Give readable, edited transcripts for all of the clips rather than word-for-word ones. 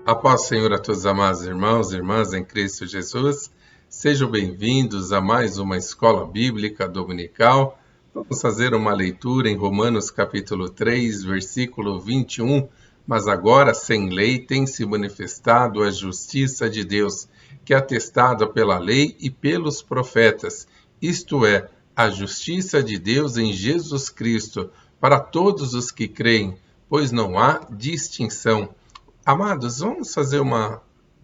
A paz do Senhor a todos, amados irmãos e irmãs em Cristo Jesus. Sejam bem-vindos a mais uma Escola Bíblica Dominical. Vamos fazer uma leitura em Romanos capítulo 3, versículo 21. Mas agora, sem lei, tem se manifestado a justiça de Deus, que é atestada pela lei e pelos profetas, isto é, a justiça de Deus em Jesus Cristo, para todos os que creem, pois não há distinção. Amados, vamos fazer uma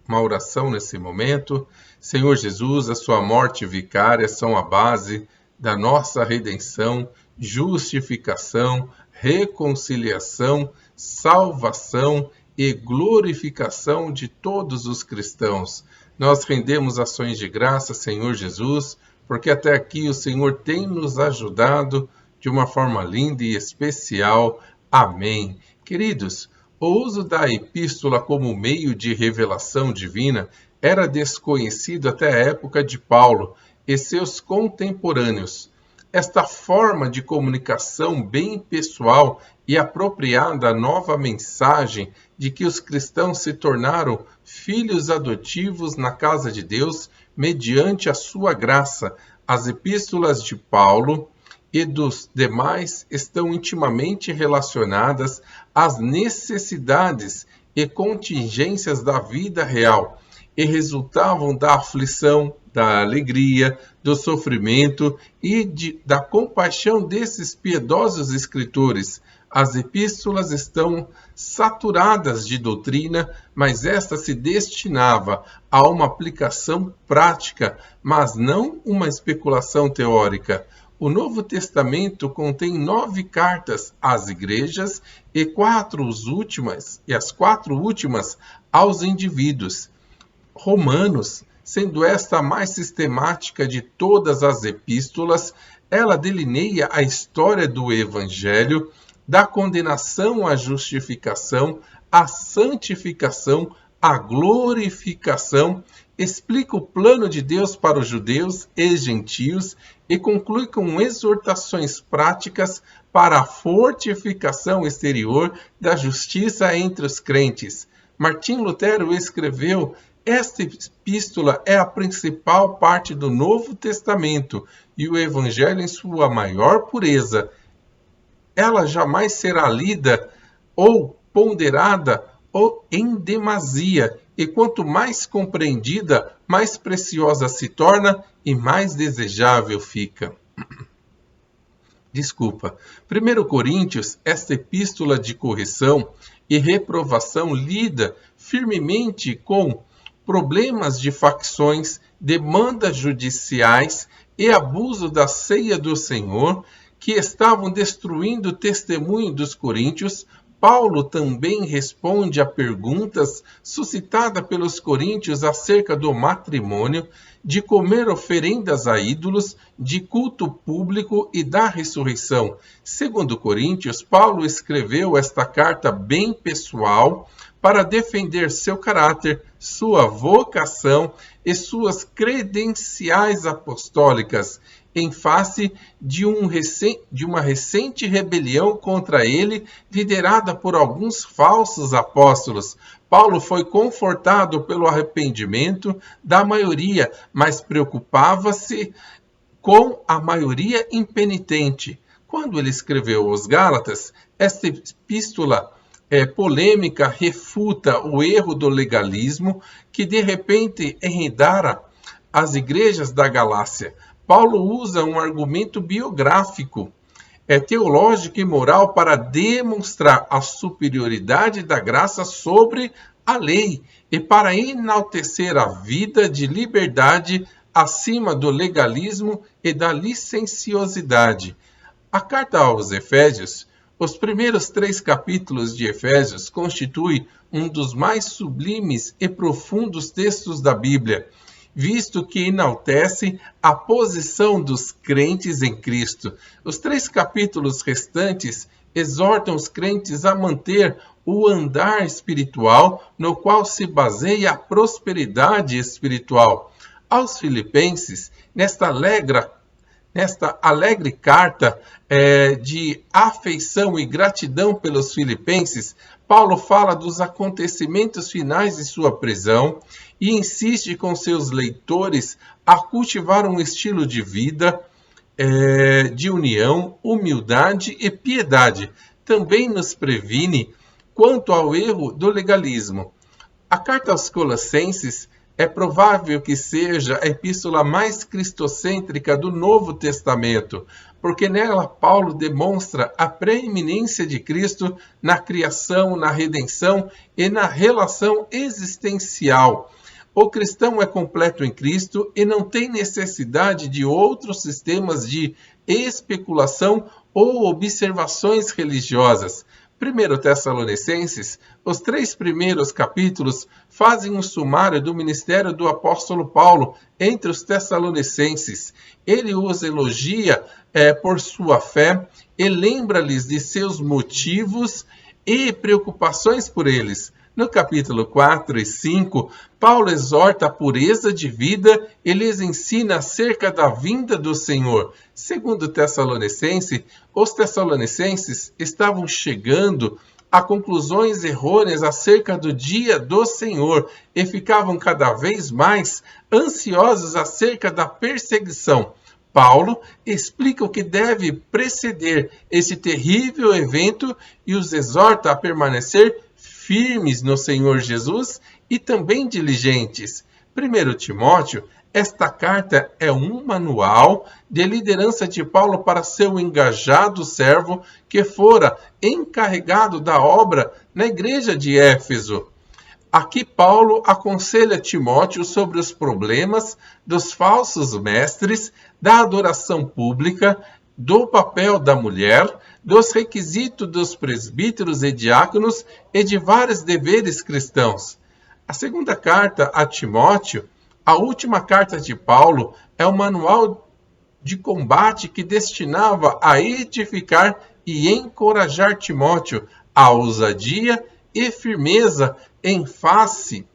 oração nesse momento. Senhor Jesus, a sua morte vicária são a base da nossa redenção, justificação, reconciliação, salvação e glorificação de todos os cristãos. Nós rendemos ações de graça, Senhor Jesus, porque até aqui o Senhor tem nos ajudado de uma forma linda e especial. Amém. Queridos, o uso da epístola como meio de revelação divina era desconhecido até a época de Paulo e seus contemporâneos. Esta forma de comunicação bem pessoal e apropriada à nova mensagem de que os cristãos se tornaram filhos adotivos na casa de Deus mediante a sua graça. As epístolas de Paulo e dos demais estão intimamente relacionadas às necessidades e contingências da vida real e resultavam da aflição, da alegria, do sofrimento e da compaixão desses piedosos escritores. As epístolas estão saturadas de doutrina, mas esta se destinava a uma aplicação prática, mas não uma especulação teórica. O Novo Testamento contém 9 cartas às igrejas e as 4 últimas aos indivíduos. Romanos, sendo esta a mais sistemática de todas as epístolas, ela delineia a história do Evangelho, da condenação à justificação, à santificação, à glorificação, explica o plano de Deus para os judeus e gentios e conclui com exortações práticas para a fortificação exterior da justiça entre os crentes. Martim Lutero escreveu: esta epístola é a principal parte do Novo Testamento e o Evangelho em sua maior pureza. Ela jamais será lida ou ponderada ou em demasia, e quanto mais compreendida, mais preciosa se torna e mais desejável fica. 1 Coríntios, esta epístola de correção e reprovação lida firmemente com problemas de facções, demandas judiciais e abuso da ceia do Senhor, que estavam destruindo o testemunho dos coríntios. Paulo também responde a perguntas suscitadas pelos coríntios acerca do matrimônio, de comer oferendas a ídolos, de culto público e da ressurreição. Segundo Coríntios, Paulo escreveu esta carta bem pessoal para defender seu caráter, sua vocação e suas credenciais apostólicas, em face de uma recente rebelião contra ele, liderada por alguns falsos apóstolos. Paulo foi confortado pelo arrependimento da maioria, mas preocupava-se com a maioria impenitente. Quando ele escreveu aos Gálatas, esta epístola polêmica refuta o erro do legalismo que de repente enredara as igrejas da Galácia. Paulo usa um argumento biográfico, teológico e moral para demonstrar a superioridade da graça sobre a lei e para enaltecer a vida de liberdade acima do legalismo e da licenciosidade. A carta aos Efésios, os primeiros 3 capítulos de Efésios, constituem um dos mais sublimes e profundos textos da Bíblia, visto que enaltece a posição dos crentes em Cristo. Os 3 capítulos restantes exortam os crentes a manter o andar espiritual no qual se baseia a prosperidade espiritual. Aos Filipenses, nesta alegre carta de afeição e gratidão pelos filipenses, Paulo fala dos acontecimentos finais de sua prisão e insiste com seus leitores a cultivar um estilo de vida de união, humildade e piedade. Também nos previne quanto ao erro do legalismo. A carta aos Colossenses é provável que seja a epístola mais cristocêntrica do Novo Testamento, porque nela Paulo demonstra a preeminência de Cristo na criação, na redenção e na relação existencial. O cristão é completo em Cristo e não tem necessidade de outros sistemas de especulação ou observações religiosas. 1 Tessalonicenses, os 3 primeiros capítulos fazem um sumário do ministério do apóstolo Paulo entre os tessalonicenses. Ele os elogia por sua fé e lembra-lhes de seus motivos e preocupações por eles. No capítulo 4 e 5, Paulo exorta a pureza de vida e lhes ensina acerca da vinda do Senhor. Segundo Tessalonicenses, os tessalonicenses estavam chegando a conclusões errôneas acerca do dia do Senhor e ficavam cada vez mais ansiosos acerca da perseguição. Paulo explica o que deve preceder esse terrível evento e os exorta a permanecer firmes no Senhor Jesus e também diligentes. 1 Timóteo, esta carta é um manual de liderança de Paulo para seu engajado servo que fora encarregado da obra na igreja de Éfeso. Aqui Paulo aconselha Timóteo sobre os problemas dos falsos mestres, da adoração pública, do papel da mulher, dos requisitos dos presbíteros e diáconos e de vários deveres cristãos. A segunda carta a Timóteo, a última carta de Paulo, é um manual de combate que destinava a edificar e encorajar Timóteo à ousadia e firmeza em face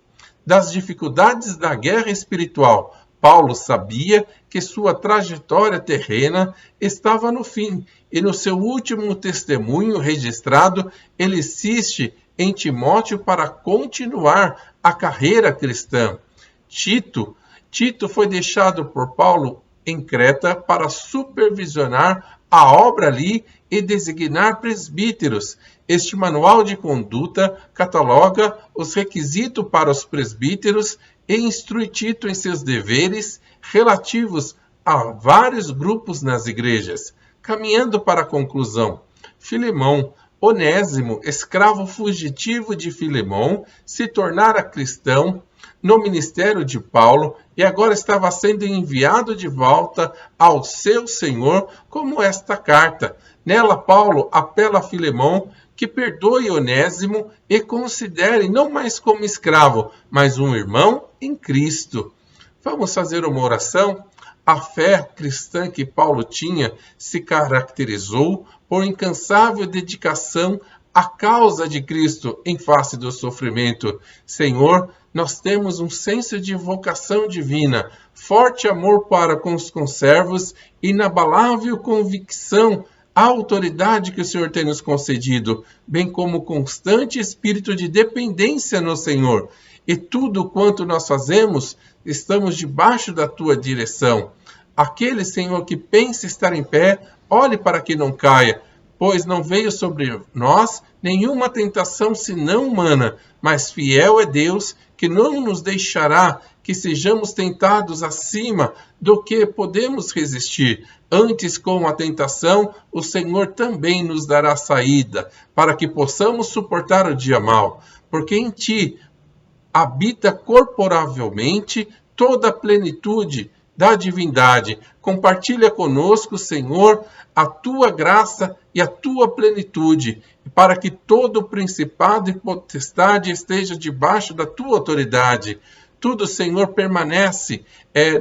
das dificuldades da guerra espiritual. Paulo sabia que sua trajetória terrena estava no fim, e no seu último testemunho registrado, ele insiste em Timóteo para continuar a carreira cristã. Tito foi deixado por Paulo em Creta para supervisionar a obra ali e designar presbíteros. Este manual de conduta cataloga os requisitos para os presbíteros e instrui Tito em seus deveres relativos a vários grupos nas igrejas. Caminhando para a conclusão, Filemão, Onésimo, escravo fugitivo de Filemão, se tornara cristão no ministério de Paulo e agora estava sendo enviado de volta ao seu Senhor, como esta carta. Nela, Paulo apela a Filemão que perdoe Onésimo e considere não mais como escravo, mas um irmão em Cristo. Vamos fazer uma oração? A fé cristã que Paulo tinha se caracterizou por incansável dedicação à causa de Cristo em face do sofrimento. Senhor, nós temos um senso de vocação divina, forte amor para com os conservos, inabalável convicção à autoridade que o Senhor tem nos concedido, bem como constante espírito de dependência no Senhor. E tudo quanto nós fazemos, estamos debaixo da tua direção. Aquele, Senhor, que pensa estar em pé, olhe para que não caia, pois não veio sobre nós nenhuma tentação senão humana, mas fiel é Deus, que não nos deixará que sejamos tentados acima do que podemos resistir. Antes, com a tentação, o Senhor também nos dará saída, para que possamos suportar o dia mau, porque em ti habita corporavelmente toda a plenitude da divindade. Compartilha conosco, Senhor, a tua graça e a tua plenitude, para que todo principado e potestade esteja debaixo da tua autoridade. Tudo, Senhor, permanece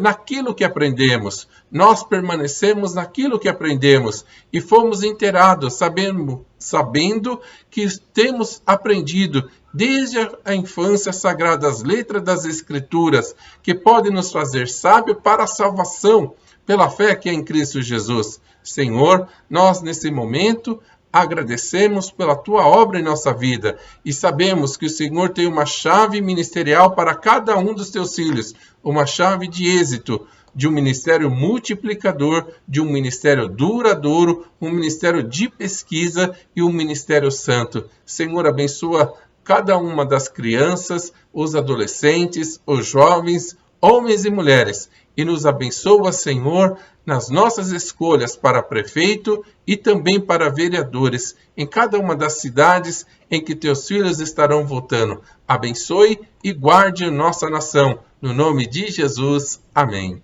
naquilo que aprendemos. Nós permanecemos naquilo que aprendemos e fomos inteirados, sabendo que temos aprendido desde a infância as sagradas letras das Escrituras, que podem nos fazer sábios para a salvação pela fé que é em Cristo Jesus. Senhor, nós nesse momento agradecemos pela tua obra em nossa vida e sabemos que o Senhor tem uma chave ministerial para cada um dos teus filhos, uma chave de êxito, de um ministério multiplicador, de um ministério duradouro, um ministério de pesquisa e um ministério santo. Senhor, abençoa cada uma das crianças, os adolescentes, os jovens, homens e mulheres, e nos abençoa, Senhor, nas nossas escolhas para prefeito e também para vereadores, em cada uma das cidades em que teus filhos estarão votando. Abençoe e guarde nossa nação. No nome de Jesus. Amém.